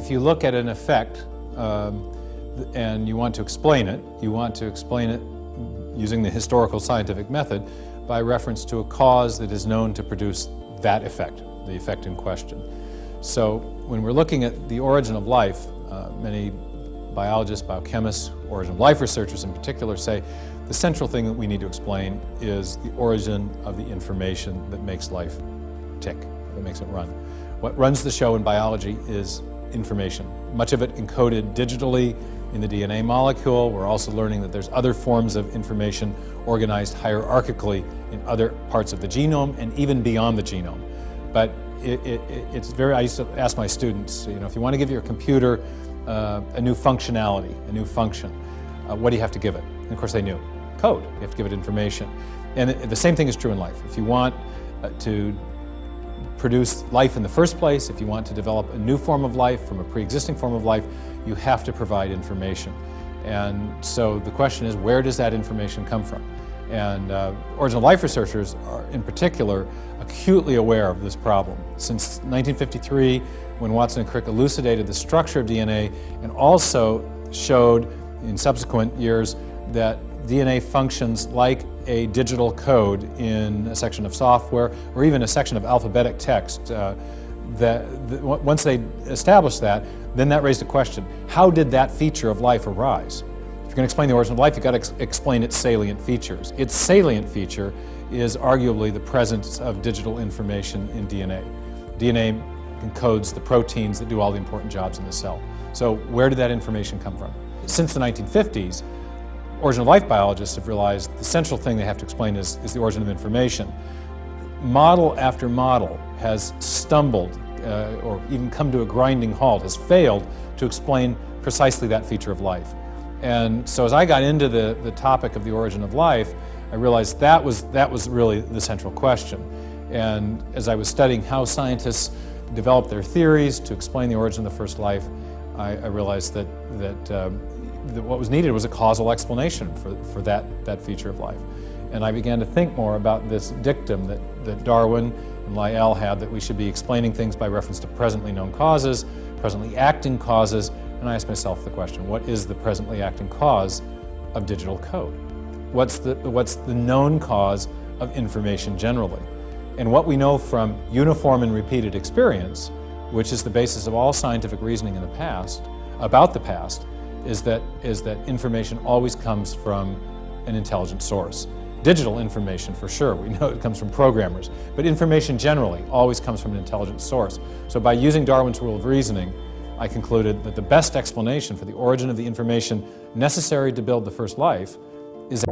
if you look at an effect and you want to explain it using the historical scientific method by reference to a cause that is known to produce that effect, the effect in question. So when we're looking at the origin of life, many biologists, biochemists, origin of life researchers in particular say the central thing that we need to explain is the origin of the information that makes life tick, that makes it run. What runs the show in biology is information, much of it encoded digitally in the DNA molecule. We're also learning that there's other forms of information organized hierarchically in other parts of the genome and even beyond the genome. But it's very, I used to ask my students, if you want to give your computer a new functionality, a new function, what do you have to give it? And of course they knew. Code. You have to give it information. And the same thing is true in life. If you want to produce life in the first place, if you want to develop a new form of life from a pre-existing form of life, you have to provide information. And so the question is, where does that information come from? And origin of life researchers are, in particular, acutely aware of this problem. Since 1953, when Watson and Crick elucidated the structure of DNA and also showed in subsequent years that DNA functions like a digital code in a section of software or even a section of alphabetic text. Once they established that, then that raised a question. How did that feature of life arise? If you're going to explain the origin of life, you've got to explain its salient features. Its salient feature is arguably the presence of digital information in DNA. DNA encodes the proteins that do all the important jobs in the cell. So where did that information come from? Since the 1950s, origin of life biologists have realized the central thing they have to explain is the origin of information. Model after model has stumbled or even come to a grinding halt, has failed to explain precisely that feature of life. And so as I got into the topic of the origin of life, I realized that was really the central question. And as I was studying how scientists develop their theories to explain the origin of the first life, I realized that what was needed was a causal explanation for that feature of life. And I began to think more about this dictum that Darwin and Lyell had, that we should be explaining things by reference to presently known causes, presently acting causes, and I asked myself the question, what is the presently acting cause of digital code? What's the known cause of information generally? And what we know from uniform and repeated experience, which is the basis of all scientific reasoning in the past, about the past, is that information always comes from an intelligent source. Digital information, for sure, we know it comes from programmers, but information generally always comes from an intelligent source. So by using Darwin's rule of reasoning, I concluded that the best explanation for the origin of the information necessary to build the first life is